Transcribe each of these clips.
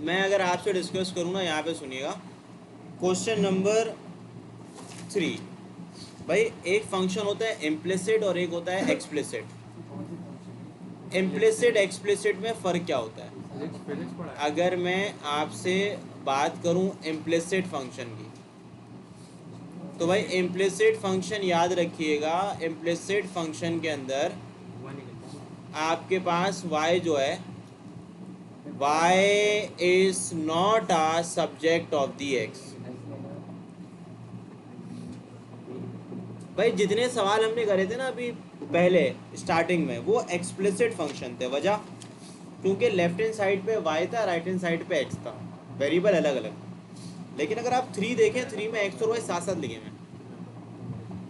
मैं अगर आपसे डिस्कस करूँ ना, यहाँ पे सुनिएगा, क्वेश्चन नंबर 3। भाई एक फंक्शन होता है इम्प्लिसिट और एक होता है एक्सप्लिसिट। इम्प्लिसिट एक्सप्लिसिट में फ़र्क क्या होता है? अगर मैं आपसे बात करूं इम्प्लिसिट फंक्शन की, तो भाई इम्प्लिसिट फंक्शन याद रखिएगा, इम्प्लिसिट फंक्शन के अंदर आपके पास y जो है, y is not a subject of the x। भाई जितने सवाल हमने करे थे ना अभी पहले स्टार्टिंग में, वो एक्सप्लिसिट फंक्शन थे। वजह क्योंकि लेफ्ट हैंड साइड पे y था, राइट हैंड साइड पे x था, वेरिएबल अलग अलग। लेकिन अगर आप 3 देखें, 3 में x और y साथ साथ लिखे हुए हैं।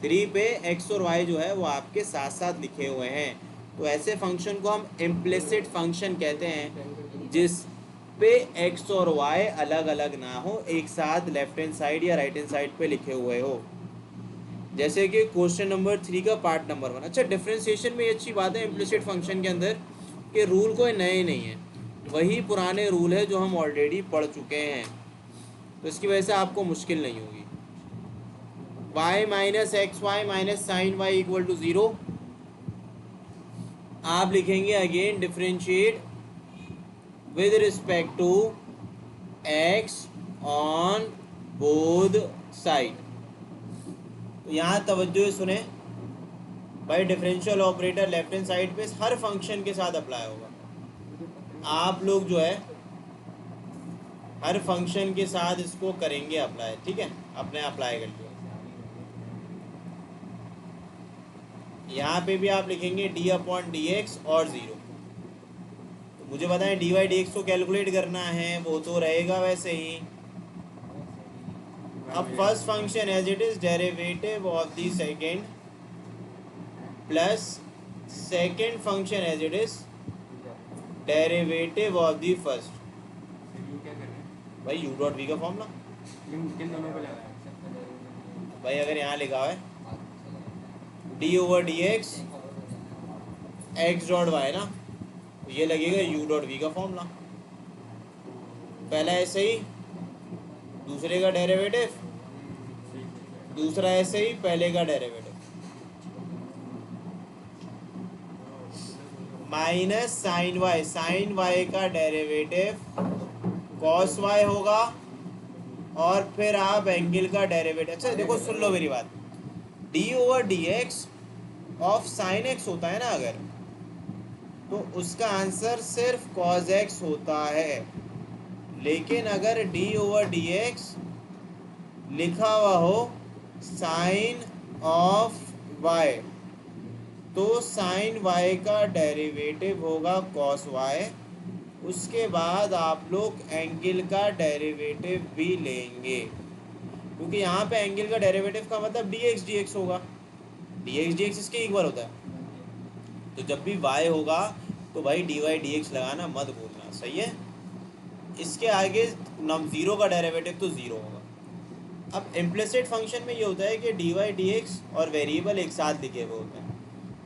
3 पे x और y जो है वो आपके साथ साथ लिखे हुए हैं। तो ऐसे फंक्शन को हम इम्प्लिसिट फंक्शन कहते हैं, जिस पे x और y अलग अलग ना हो, एक साथ लेफ्ट हैंड साइड या राइट हैंड साइड पे लिखे हुए हो। जैसे कि क्वेश्चन नंबर 3 का पार्ट नंबर 1। अच्छा, डिफरेंशिएशन में ये अच्छी बात है इम्प्लिसिट फंक्शन के अंदर कि रूल कोई नए नहीं है, वही पुराने रूल है जो हम ऑलरेडी पढ़ चुके हैं। तो इसकी वजह से आपको मुश्किल नहीं होगी। y minus x y minus sine y equal to 0। आप लिखेंगे again differentiate with respect to x on both side. तो यहाँ तवज्जो सुने भाई, differential operator left hand side पे हर फंक्शन के साथ अप्लाई होगा। आप लोग जो है हर फंक्शन के साथ इसको करेंगे अप्लाई, ठीक है? अपने अप्लाई कर लिया। यहाँ पे भी आप लिखेंगे डी अपॉन डी एक्स और 0। तो मुझे बताएं डी वाई डी एक्स को कैलकुलेट करना है, वो तो रहेगा वैसे ही। अब first function as it is derivative of the second plus second function as it is derivative of the first. भाई यू डॉट वी का फॉर्मूला किन दोनों पे लगाया है? भाई अगर यहाँ लिखा हुआ है d over d x x dot y ना, तो ये लगेगा यू डॉट वी का फॉर्मूला। पहला ऐसे ही, दूसरे का डेरिवेटिव, दूसरा ऐसे ही, पहले का डेरिवेटिव। माइनस साइन वाई का डेरिवेटिव कॉस वाई होगा, और फिर आप एंगल का डेरिवेटिव। अच्छा देखो, सुन लो मेरी बात, D over d x of sine x होता है ना अगर, तो उसका आंसर सिर्फ कॉस एक्स होता है। लेकिन अगर डी ओवर डी एक्स लिखा हुआ हो साइन ऑफ वाई, तो साइन वाई का डेरिवेटिव होगा कॉस वाई। उसके बाद आप लोग एंगल का डेरिवेटिव भी लेंगे, क्योंकि यहाँ पे एंगल का डेरिवेटिव का मतलब डी एक्स होगा। डी एक्स इसके इक्वल होता है। तो जब भी y होगा तो भाई डी वाई डी एक्स लगाना मत भूलना, सही है? इसके आगे नम 0 का डेरिवेटिव तो 0 होगा। अब इम्प्लिसिट फंक्शन में ये होता है कि डी वाई डी एक्स और वेरिएबल एक साथ लिखे हुए होते हैं।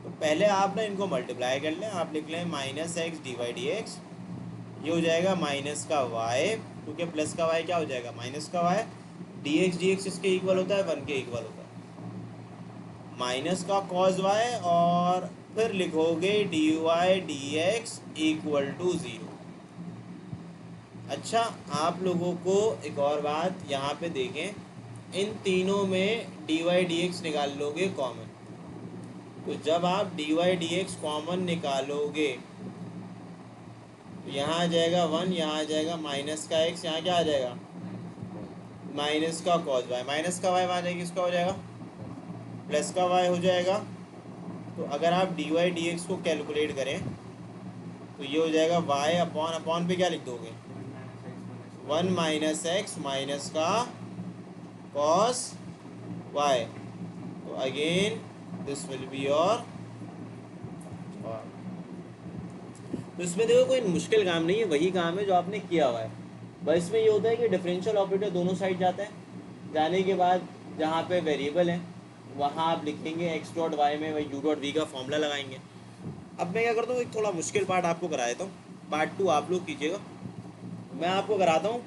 तो पहले आप ना इनको मल्टीप्लाई कर लें। आप लिख लें minus x d y d x, ये हो जाएगा माइनस का y, क्योंकि प्लस का y क्या हो जाएगा, माइनस का y। डी एक्स इसके इक्वल होता है 1 के इक्वल होता है, माइनस का कॉस y, और फिर लिखोगे d y d x equal to 0। अच्छा, आप लोगों को एक और बात यहाँ पे देखें, इन तीनों में डी वाई डी एक्स निकाल लोगे कॉमन। तो जब आप d y d x common निकालोगे तो यहाँ आ जाएगा 1, यहाँ आ जाएगा माइनस का x, यहाँ क्या आ जाएगा माइनस का कॉस y, माइनस का y आ जाएगी, इसका हो जाएगा प्लस का y हो जाएगा। तो अगर आप डी वाई डी एक्स को कैलकुलेट करें तो ये हो जाएगा y अपॉन अपॉन पे क्या लिख दोगे, 1 माइनस एक्स माइनस का कॉस y। तो again this will be your. तो इसमें देखो कोई मुश्किल काम नहीं है, वही काम है जो आपने किया हुआ है। बस इसमें ये होता है कि डिफरेंशियल ऑपरेटर दोनों साइड जाता है। जाने के बाद जहाँ पे वेरिएबल है वहाँ आप लिखेंगे एक्स डॉट वाई में वही यू डॉट वी का फॉर्मूला लगाएंगे। अब मैं क्या करता हूँ, एक थोड़ा मुश्किल पार्ट आपको करा देता हूँ, पार्ट 2 आप लोग कीजिएगा। मैं आपको कराता हूँ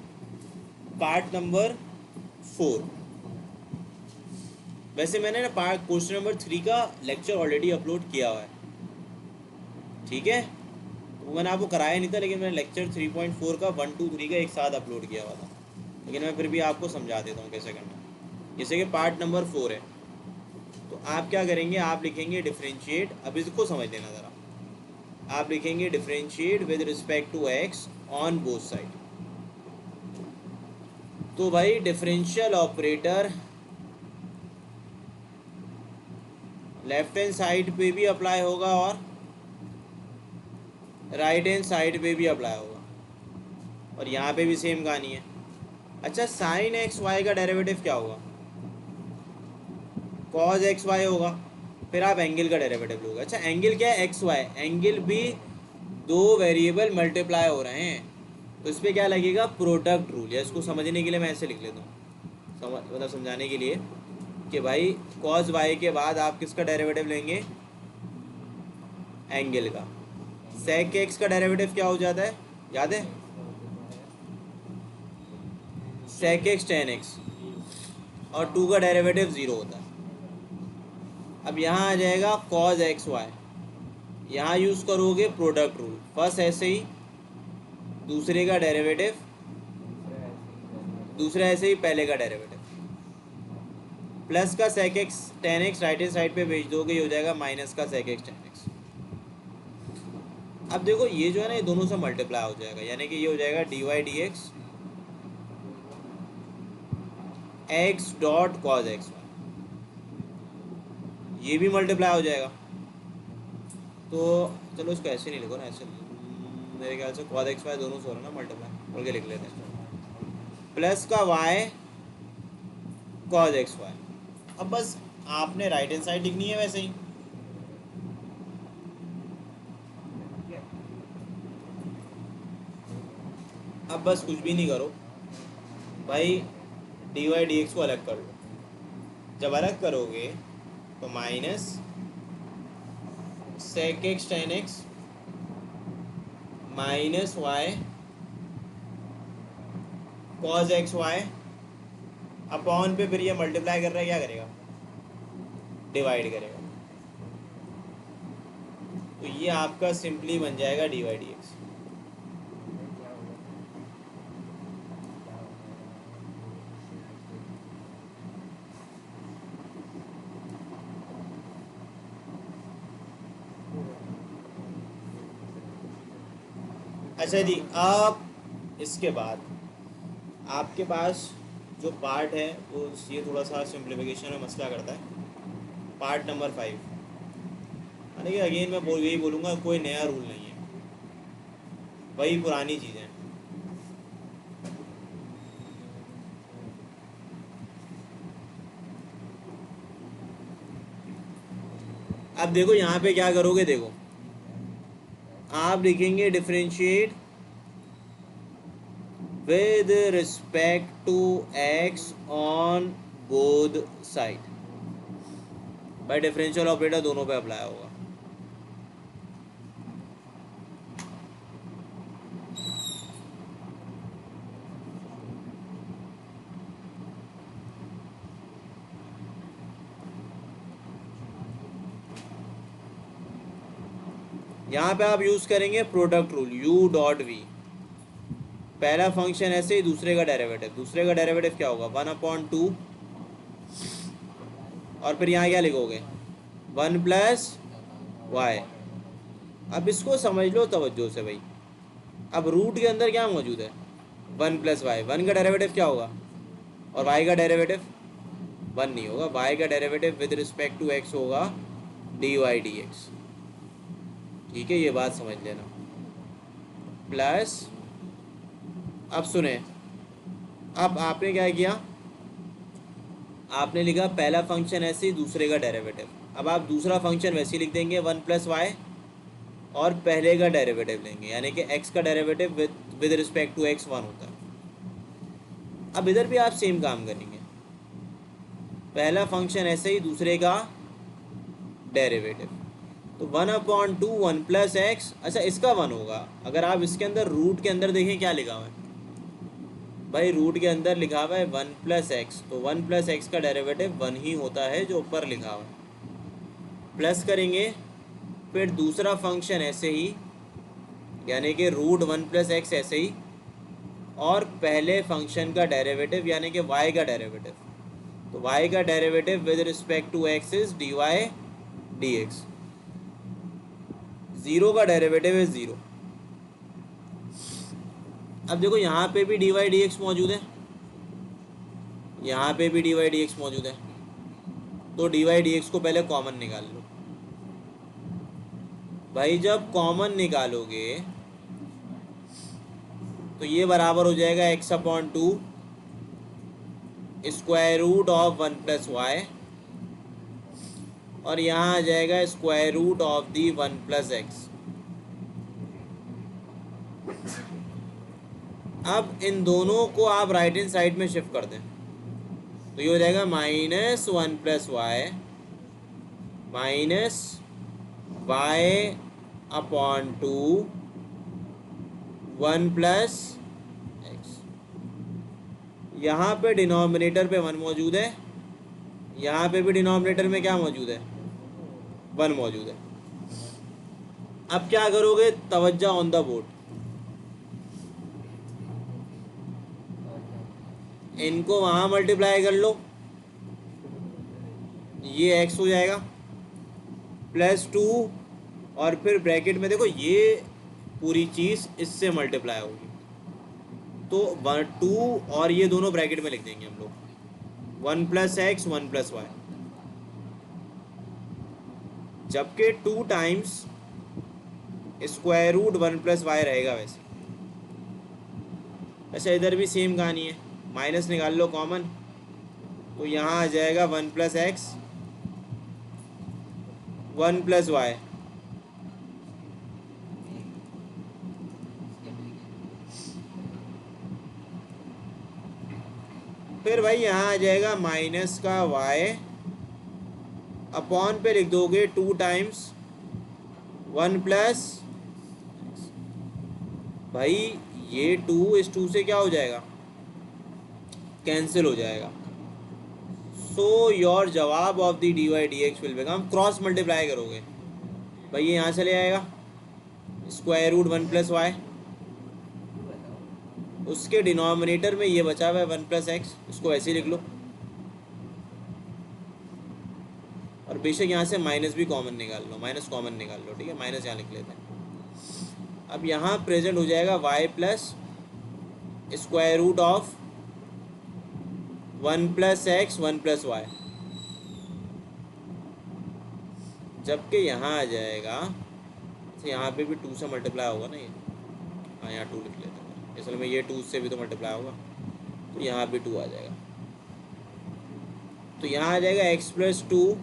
पार्ट नंबर 4। वैसे मैंने ना पार्ट क्वेश्चन नंबर 3 का लेक्चर ऑलरेडी अपलोड किया हुआ है, ठीक है। वो मैंने आपको कराया नहीं था, लेकिन मैंने लेक्चर 3.4 का 1 2 3 का एक साथ अपलोड किया हुआ था, लेकिन मैं फिर भी आपको समझा देता हूँ कैसे करना। जैसे कि पार्ट नंबर 4 है, तो आप क्या करेंगे, आप लिखेंगे डिफरेंशिएट। अब इसको समझ लेना ज़रा। आप लिखेंगे differentiate with respect to x on both side. तो भाई differential operator left hand side पे भी अप्लाई होगा और राइट हैंड साइड पे भी अप्लाई होगा, और यहाँ पे भी सेम कहानी है। अच्छा, साइन एक्स वाई का डेरिवेटिव क्या होगा? कॉज एक्स वाई होगा। फिर आप एंगल का डेरिवेटिव लोगे। अच्छा, एंगल क्या है? X Y. एंगल भी दो वेरिएबल मल्टीप्लाई हो रहे हैं, तो इस पर क्या लगेगा? Product rule. या इसको समझने के लिए मैं ऐसे लिख लेता हूँ, मतलब समझाने के लिए कि भाई कॉज वाई के बाद आप किसका डेरिवेटिव लेंगे? एंगल का। सेक एक्स का डेरिवेटिव क्या हो जाता है, याद है? सेक एक्स टेन एक्स, और 2 का डेरिवेटिव 0 होता है। अब यहाँ आ जाएगा कॉज एक्स वाई, यहाँ यूज़ करोगे प्रोडक्ट रूल। फर्स्ट ऐसे ही, दूसरे का डेरिवेटिव, दूसरा ऐसे ही पहले का डेरिवेटिव। प्लस का sec x tan x right hand side पे भेज दोगे, ये हो जाएगा माइनस का सेक एक्स टेन एक्स। अब देखो ये जो है ना, ये दोनों से मल्टीप्लाई हो जाएगा, यानी कि ये हो जाएगा d y d x x dot cos x y, ये भी मल्टीप्लाई हो जाएगा। तो चलो इसको ऐसे नहीं लिखो ना, ऐसे मेरे ख्याल से कॉज एक्स वाई दोनों से हो रहा है ना मल्टीप्लाई, बोल के लिख लेते हैं। प्लस का वाई कॉज एक्स वाई। अब बस आपने राइट हैंड साइड लिखनी है वैसे ही। अब बस कुछ भी नहीं करो भाई, डी वाई डी एक्स को अलग कर लो। जब अलग करोगे तो minus sec x tan x minus y cos x y upon पे, फिर ये मल्टीप्लाई कर रहा है, क्या करेगा? डिवाइड करेगा। तो ये आपका सिंपली बन जाएगा डी वाई डी एक्स। अच्छा जी, अब इसके बाद आपके पास जो पार्ट है वो ये थोड़ा सा सिंप्लीफिकेशन में मसला करता है। पार्ट नंबर 5, यानी कि अगेन मैं यही बोलूँगा, कोई नया रूल नहीं है, वही पुरानी चीज़ें। अब देखो यहाँ पे क्या करोगे, देखो आप लिखेंगे differentiate with respect to x on both side. भाई डिफरेंशियल ऑपरेटर दोनों पे अप्लाई होगा। यहाँ पे आप यूज़ करेंगे product rule, u dot v. पहला फंक्शन ऐसे ही, दूसरे का डेरिवेटिव। दूसरे का डेरिवेटिव क्या होगा? 1/2, और फिर यहाँ क्या लिखोगे? 1 प्लस वाई। अब इसको समझ लो तवज्जो से भाई। अब रूट के अंदर क्या मौजूद है? 1 प्लस वाई। 1 का डेरिवेटिव क्या होगा? और y का डेरिवेटिव 1 नहीं होगा। y का derivative with respect to x होगा डी वाई डी एक्स। ठीक है, ये बात समझ लेना। प्लस, अब सुने, अब आपने क्या किया? आपने लिखा पहला फंक्शन ऐसे ही, दूसरे का डेरिवेटिव। अब आप दूसरा फंक्शन वैसे ही लिख देंगे 1 प्लस वाई, और पहले का डेरिवेटिव लेंगे, यानी कि x का derivative with respect to x 1 होता है। अब इधर भी आप सेम काम करेंगे, पहला फंक्शन ऐसे ही, दूसरे का डेरिवेटिव। तो 1/2 1 प्लस एक्स। अच्छा, इसका 1 होगा। अगर आप इसके अंदर रूट के अंदर देखें क्या लिखा हुआ है, भाई रूट के अंदर लिखा हुआ है 1+x, तो 1+x का डेरिवेटिव 1 ही होता है जो ऊपर लिखा हुआ है। प्लस करेंगे, फिर दूसरा फंक्शन ऐसे ही, यानी कि √1+x ऐसे ही, और पहले फंक्शन का डेरिवेटिव यानी कि y का डेरिवेटिव। तो y का derivative with respect to x is dy dx। 0 का डेरिवेटिव है 0। अब देखो यहाँ पे भी dy dx मौजूद है, यहाँ पे भी dy dx मौजूद है, तो dy dx को पहले कॉमन निकाल लो। भाई जब कॉमन निकालोगे तो ये बराबर हो जाएगा x/2 square root of 1+y, और यहाँ आ जाएगा square root of the 1+x। अब इन दोनों को आप राइट हैंड साइड में शिफ्ट कर दें, तो ये हो जाएगा -1+y माइनस y/2 1+x। यहाँ पे डिनोमिनेटर पे 1 मौजूद है, यहाँ पे भी डिनोमिनेटर में क्या मौजूद है, 1 मौजूद है। अब क्या करोगे, तवज्जो ऑन द बोर्ड, इनको वहाँ मल्टीप्लाई कर लो, ये x हो जाएगा +2, और फिर ब्रैकेट में देखो ये पूरी चीज़ इससे मल्टीप्लाई होगी, तो 2 और ये दोनों ब्रैकेट में लिख देंगे हम लोग, 1+x 1+y, जबकि 2 टाइम्स स्क्वायर रूट 1+y रहेगा वैसे। अच्छा इधर भी सेम कहानी है, माइनस निकाल लो कॉमन, तो यहाँ आ जाएगा 1+x 1+y, फिर भाई यहाँ आ जाएगा माइनस का y, अपॉन पे लिख दोगे 2 टाइम्स 1+, भाई ये 2 इस 2 से क्या हो जाएगा, कैंसिल हो जाएगा। सो योर जवाब of the dy dx will become, cross multiply करोगे भाई ये यहाँ चले आएगा स्क्वायर रूट 1+y, उसके डिनोमिनेटर में ये बचा हुआ है 1+x, इसको ऐसे ही लिख लो, और बेशक यहाँ से माइनस भी कॉमन निकाल लो, माइनस कॉमन निकाल लो, ठीक है, माइनस यहाँ लिख लेते हैं। अब यहाँ प्रेजेंट हो जाएगा y plus square root of 1+x 1+y, जबकि यहाँ आ जाएगा, तो यहाँ पे भी 2 से मल्टीप्लाई होगा ना ये, हाँ यहाँ 2 लिख लेते हैं, असल में ये 2 से भी तो मल्टीप्लाई होगा, तो यहाँ भी 2 आ जाएगा, तो यहाँ आ जाएगा x+2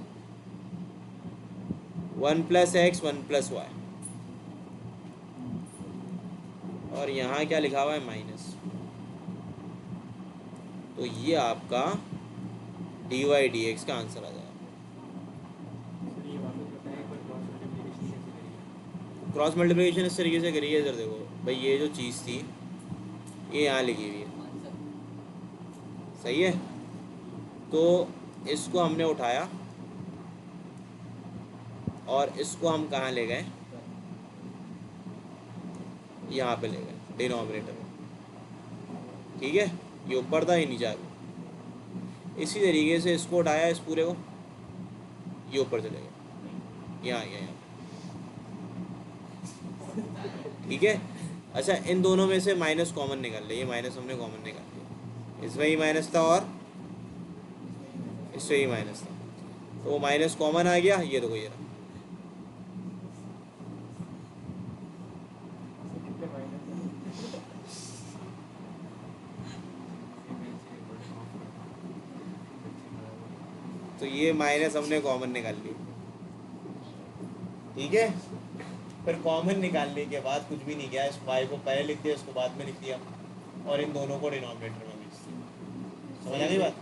1+x 1+y, और यहाँ क्या लिखा हुआ है माइनस, तो ये आपका dy dx का आंसर आ जाएगा। क्रॉस मल्टीप्लिकेशन इस तरीके से करिए, इधर देखो भाई ये जो चीज़ थी ये यहाँ लिखी हुई है, सही है, तो इसको हमने उठाया और इसको हम कहाँ ले गए, यहाँ पे ले गए डिनोमिनेटर में, ठीक है, ये ऊपर था ये नीचे आ गया। इसी तरीके से इसको उठाया, इस पूरे को, ये ऊपर चले गए, यहाँ आ गया यहाँ, ठीक है। अच्छा इन दोनों में से माइनस कॉमन निकाल ले, ये माइनस हमने कॉमन निकाल लिया, इसमें ही माइनस था और इससे ही माइनस था, तो वो माइनस कॉमन आ गया, ये देखो ये रहा, तो ये माइनस हमने कॉमन निकाल ली, ठीक है। फिर कॉमन निकालने के बाद कुछ भी नहीं किया, इस y को पहले लिख दिया, इसको बाद में लिख दिया, और इन दोनों को डिनोमिनेटर में मिक्स किया। समझ आ गई बात।